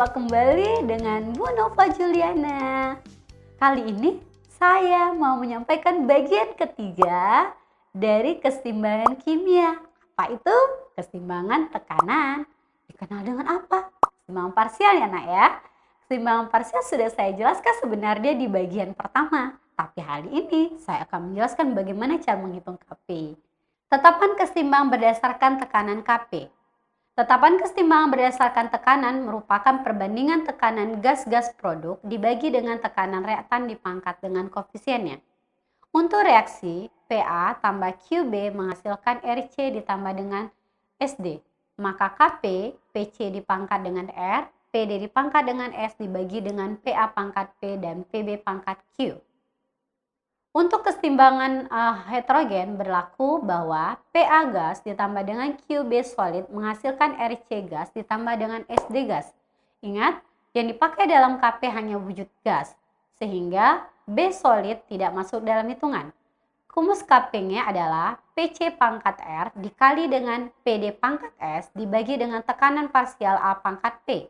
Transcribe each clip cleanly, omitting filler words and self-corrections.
Berjumpa kembali dengan Bu Nova Juliana. Kali ini saya mau menyampaikan bagian ketiga dari keseimbangan kimia. Apa itu? Keseimbangan tekanan. Dikenal dengan apa? Keseimbangan parsial ya nak ya. Keseimbangan parsial sudah saya jelaskan sebenarnya di bagian pertama. Tapi hari ini saya akan menjelaskan bagaimana cara menghitung Kp. Tetapan keseimbangan berdasarkan tekanan Kp. Tetapan keseimbangan berdasarkan tekanan merupakan perbandingan tekanan gas-gas produk dibagi dengan tekanan reaktan dipangkat dengan koefisiennya. Untuk reaksi, Pa tambah Qb menghasilkan Rc ditambah dengan Sd. Maka Kp, Pc dipangkat dengan R, Pd dipangkat dengan S dibagi dengan Pa pangkat P dan Pb pangkat Q. Untuk keseimbangan heterogen berlaku bahwa Pa gas ditambah dengan Qb solid menghasilkan Rc gas ditambah dengan Sd gas. Ingat, yang dipakai dalam Kp hanya wujud gas, sehingga B solid tidak masuk dalam hitungan. Rumus Kp-nya adalah Pc pangkat R dikali dengan Pd pangkat S dibagi dengan tekanan parsial A pangkat P,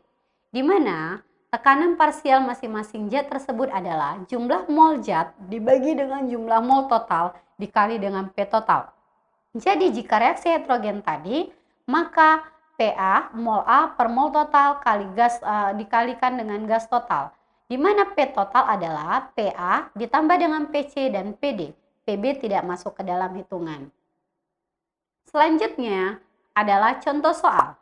di mana tekanan parsial masing-masing zat tersebut adalah jumlah mol zat dibagi dengan jumlah mol total dikali dengan P total. Jadi jika reaksi heterogen tadi, maka Pa mol A per mol total kali gas dikalikan dengan gas total, di mana P total adalah Pa ditambah dengan Pc dan Pd. Pb tidak masuk ke dalam hitungan. Selanjutnya adalah contoh soal.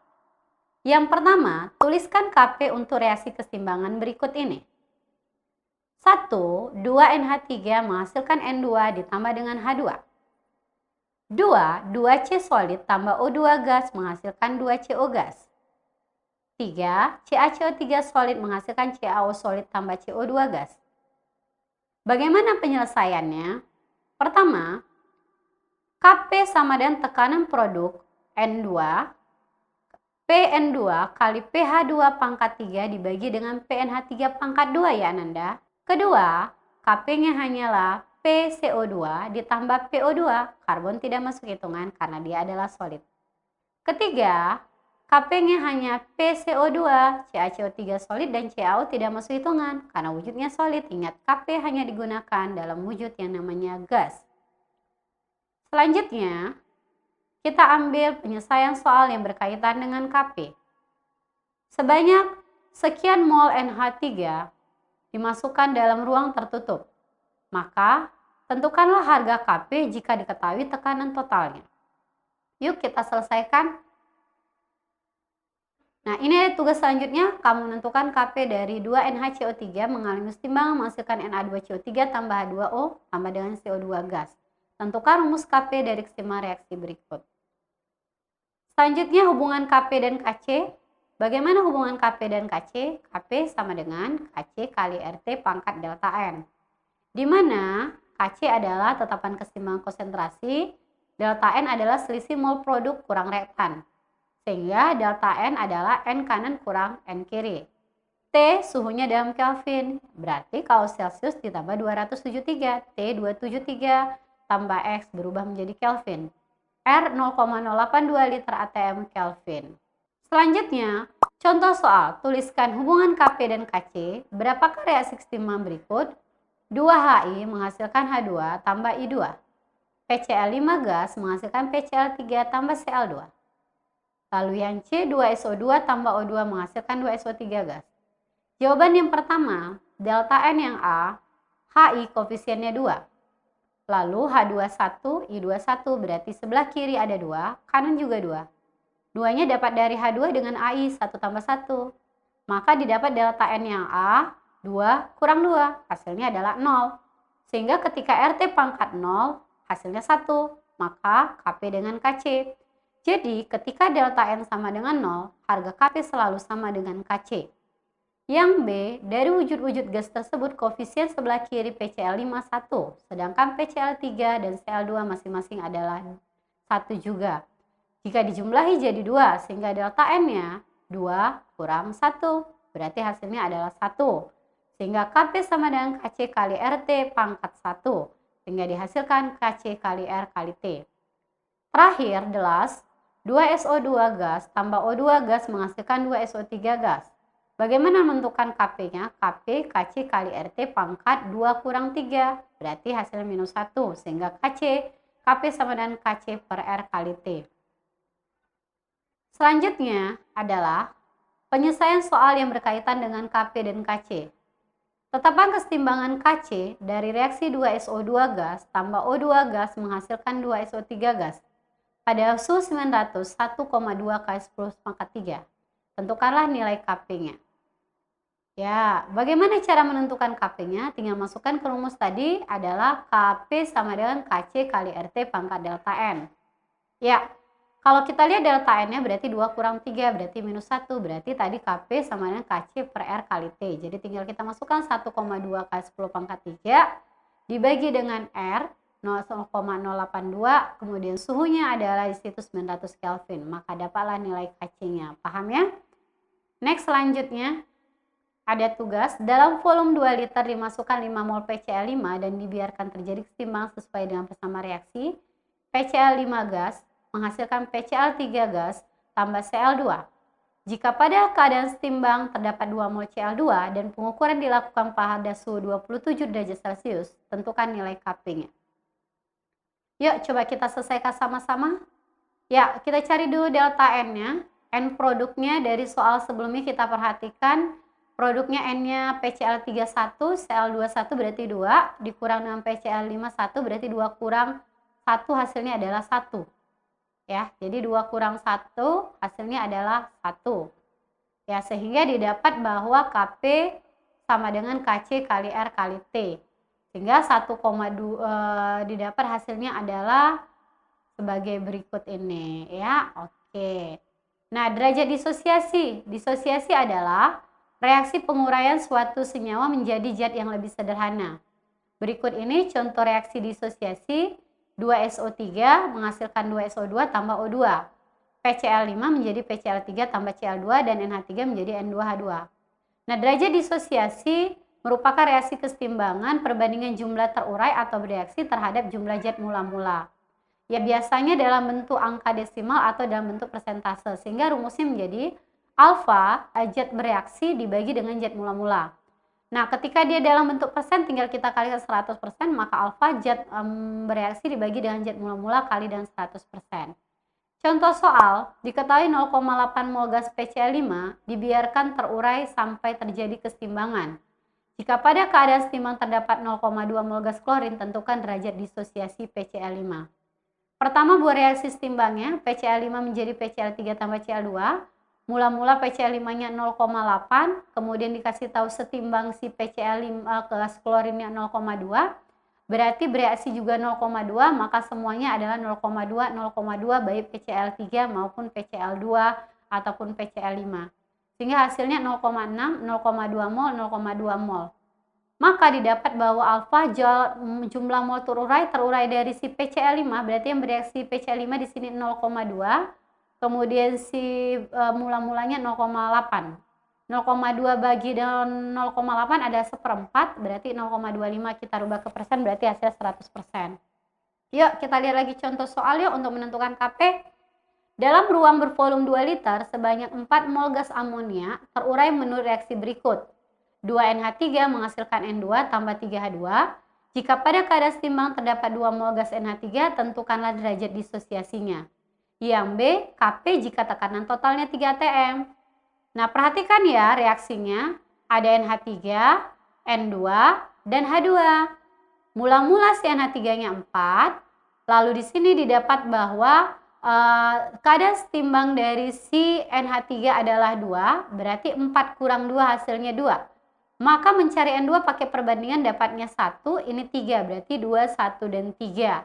Yang pertama, tuliskan Kp untuk reaksi keseimbangan berikut ini. 1. 2NH3 menghasilkan N2 ditambah dengan H2. 2. 2C solid tambah O2 gas menghasilkan 2CO gas. 3. CaCO3 solid menghasilkan CaO solid tambah CO2 gas. Bagaimana penyelesaiannya? Pertama, Kp sama dengan tekanan produk N2 PN2 kali PH2 pangkat 3 dibagi dengan PNH3 pangkat 2 ya Ananda. Kedua, Kp-nya hanyalah PCO2 ditambah PO2, karbon tidak masuk hitungan karena dia adalah solid. Ketiga, Kp-nya hanya PCO2, CaCO3 solid dan CaO tidak masuk hitungan karena wujudnya solid. Ingat, Kp hanya digunakan dalam wujud yang namanya gas. Selanjutnya, kita ambil penyelesaian soal yang berkaitan dengan Kp. Sebanyak sekian mol NH3 dimasukkan dalam ruang tertutup. Maka, tentukanlah harga Kp jika diketahui tekanan totalnya. Yuk kita selesaikan. Nah, ini ada tugas selanjutnya. Kamu menentukan Kp dari 2NHCO3 mengalami keseimbangan menghasilkan Na2CO3 tambah H2O tambah dengan CO2 gas. Tentukan rumus Kp dari keseimbangan reaksi berikut. Selanjutnya hubungan Kp dan Kc. Bagaimana hubungan Kp dan Kc? Kp sama dengan Kc kali RT pangkat delta N. Di mana Kc adalah tetapan keseimbangan konsentrasi, delta N adalah selisih mol produk kurang reaktan. Sehingga delta N adalah N kanan kurang N kiri. T suhunya dalam Kelvin. Berarti kalau Celsius ditambah 273, T 273 tambah X berubah menjadi Kelvin. R 0,082 liter atm Kelvin. Selanjutnya, contoh soal. Tuliskan hubungan Kp dan Kc. Berapakah reaksi keseimbangan berikut? 2Hi menghasilkan H2 tambah I2. PCl5 gas menghasilkan PCl3 tambah Cl2. Lalu yang C 2SO2 tambah O2 menghasilkan 2SO3 gas. Jawaban yang pertama, delta N yang A, Hi koefisiennya 2. Lalu H21, I21 berarti sebelah kiri ada 2, kanan juga 2. Duanya dapat dari H2 dengan AI 1 tambah 1. Maka didapat delta N yang A, 2 kurang 2, hasilnya adalah 0. Sehingga ketika RT pangkat 0, hasilnya 1, maka Kp dengan Kc. Jadi ketika delta N sama dengan 0, harga Kp selalu sama dengan Kc. Yang B, dari wujud-wujud gas tersebut koefisien sebelah kiri PCl5 1, sedangkan PCl3 dan Cl2 masing-masing adalah 1 juga. Jika dijumlahi jadi 2, sehingga delta N-nya 2 kurang 1, berarti hasilnya adalah 1. Sehingga Kp sama dengan Kc kali RT pangkat 1, sehingga dihasilkan Kc kali R kali T. Terakhir, jelas 2SO2 gas tambah O2 gas menghasilkan 2SO3 gas. Bagaimana menentukan Kp-nya? Kp Kc kali RT pangkat 2 kurang 3. Berarti hasilnya minus 1. Sehingga Kp sama dengan Kc per R kali T. Selanjutnya adalah penyelesaian soal yang berkaitan dengan Kp dan Kc. Tetapkan kesetimbangan Kc dari reaksi 2SO2 gas tambah O2 gas menghasilkan 2SO3 gas pada suhu 900 1,2 kali 10⁻3. Tentukanlah nilai Kp-nya. Ya, bagaimana cara menentukan Kp-nya? Tinggal masukkan ke rumus tadi adalah Kp sama dengan Kc kali RT pangkat delta N. Ya, kalau kita lihat delta N-nya berarti 2 kurang 3, berarti minus 1. Berarti tadi Kp sama dengan Kc per R kali T. Jadi tinggal kita masukkan 1,2 kali 10⁻3 dibagi dengan R 0,082, kemudian suhunya adalah di situ 900 Kelvin. Maka dapatlah nilai Kc-nya. Paham ya? Next, selanjutnya ada tugas, dalam volume 2 liter dimasukkan 5 mol PCl5 dan dibiarkan terjadi kesetimbangan sesuai dengan persamaan reaksi. PCl5 gas menghasilkan PCl3 gas tambah Cl2. Jika pada keadaan setimbang terdapat 2 mol Cl2 dan pengukuran dilakukan pada suhu 27 derajat Celcius, tentukan nilai Kp-nya. Yuk coba kita selesaikan sama-sama. Ya, kita cari dulu delta N-nya. N produknya dari soal sebelumnya kita perhatikan. Produknya N-nya PCl31, Cl21 berarti 2, dikurang dengan PCl51 berarti 2 kurang 1 hasilnya adalah 1. Ya, jadi 2 kurang 1 hasilnya adalah 1. Ya, sehingga didapat bahwa Kp sama dengan Kc kali R kali T. Sehingga 1,2 didapat hasilnya adalah sebagai berikut ini ya. Oke. Nah, derajat dissosiasi. Dissosiasi adalah reaksi penguraian suatu senyawa menjadi zat yang lebih sederhana. Berikut ini contoh reaksi dissosiasi. 2SO3 menghasilkan 2SO2 tambah O2. PCl5 menjadi PCl3 tambah Cl2 dan NH3 menjadi N2H2. Nah, derajat dissosiasi merupakan reaksi kesetimbangan perbandingan jumlah terurai atau bereaksi terhadap jumlah zat mula-mula. Ya, biasanya dalam bentuk angka desimal atau dalam bentuk persentase, sehingga rumusnya menjadi alfa zat bereaksi dibagi dengan zat mula-mula. Nah, ketika dia dalam bentuk persen tinggal kita kalikan 100%, maka alfa zat bereaksi dibagi dengan zat mula-mula kali dengan 100%. Contoh soal, diketahui 0,8 mol gas PCl5 dibiarkan terurai sampai terjadi kesetimbangan. Jika pada keadaan setimbang terdapat 0,2 mol gas klorin, tentukan derajat dissosiasi PCl5. Pertama, buat reaksi setimbangnya, PCl5 menjadi PCl3 tambah Cl2. Mula-mula PCl5-nya 0,8, kemudian dikasih tahu setimbang si PCl5 gas klorinnya 0,2. Berarti bereaksi juga 0,2, maka semuanya adalah 0,2, 0,2 baik PCl3 maupun PCl2 ataupun PCl5. Sehingga hasilnya 0,6, 0,2 mol, 0,2 mol. Maka didapat bahwa alfa jumlah mol terurai dari si PCl5, berarti yang bereaksi PCl5 di sini 0,2. Kemudian si mula-mulanya 0,8. 0,2 bagi dengan 0,8 ada 1/4, berarti 0,25 kita rubah ke persen, berarti hasil 100%. Yuk kita lihat lagi contoh soal yuk untuk menentukan Kp. Dalam ruang bervolume 2 liter, sebanyak 4 mol gas amonia terurai menurut reaksi berikut. 2NH3 menghasilkan N2 tambah 3H2. Jika pada keadaan setimbang terdapat 2 mol gas NH3, tentukanlah derajat dissosiasinya. Yang B, Kp jika tekanan totalnya 3 atm. Nah, perhatikan ya reaksinya. Ada NH3, N2, dan H2. Mula-mula si NH3-nya 4. Lalu di sini didapat bahwa keadaan setimbang dari si NH3 adalah 2. Berarti 4 kurang 2 hasilnya 2. Maka mencari N2 pakai perbandingan dapatnya 1. Ini 3, berarti 2, 1, dan 3.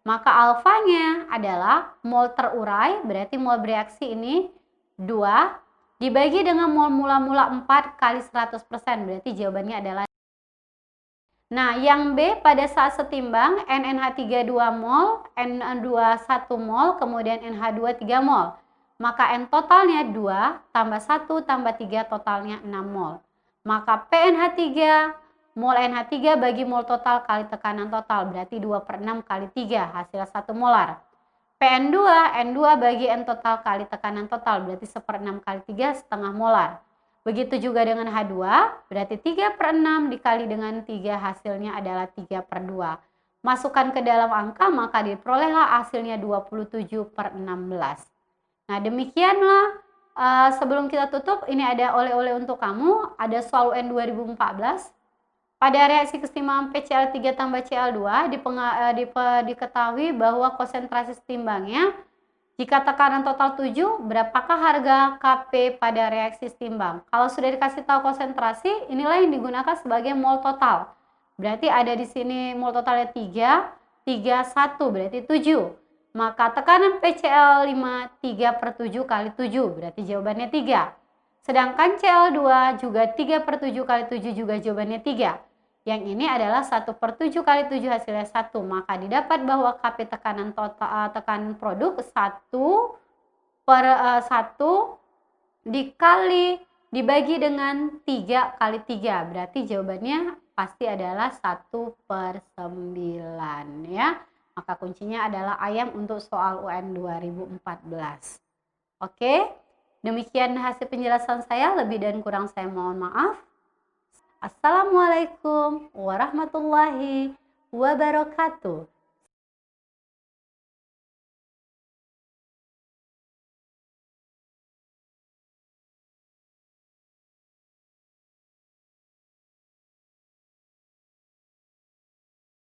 Maka alfanya adalah mol terurai, berarti mol bereaksi ini 2, dibagi dengan mol mula-mula 4 kali 100%, berarti jawabannya adalah. Nah, yang B pada saat setimbang NNH3 2 mol, N2 1 mol, kemudian NH2 3 mol. Maka N totalnya 2 tambah 1 tambah 3 totalnya 6 mol. Maka PNH3 mol NH3 bagi mol total kali tekanan total, berarti 2/6 kali 3, hasil 1 molar. PN2, N2 bagi N total kali tekanan total, berarti 1/6 kali 3, setengah molar. Begitu juga dengan H2, berarti 3/6 dikali dengan 3 hasilnya adalah 3/2. Masukkan ke dalam angka maka diperolehlah hasilnya 27/16. Nah demikianlah, sebelum kita tutup ini ada oleh-oleh untuk kamu, ada soal UN 2014. Pada reaksi keseimbangan PCl3 tambah Cl2 diketahui bahwa konsentrasi setimbangnya jika tekanan total 7, berapakah harga Kp pada reaksi setimbang? Kalau sudah dikasih tahu konsentrasi, inilah yang digunakan sebagai mol total. Berarti ada di sini mol totalnya 3, 3, 1, berarti 7. Maka tekanan PCl5 3/7 kali 7, berarti jawabannya 3. Sedangkan Cl2 juga 3/7 kali 7 juga jawabannya 3. Yang ini adalah 1/7 kali 7 hasilnya 1. Maka didapat bahwa Kp tekanan total tekanan produk 1/1 dibagi dengan 3 kali 3. Berarti jawabannya pasti adalah 1/9 ya. Maka kuncinya adalah ayam untuk soal UN 2014. Oke, demikian hasil penjelasan saya. Lebih dan kurang saya mohon maaf. Assalamualaikum warahmatullahi wabarakatuh.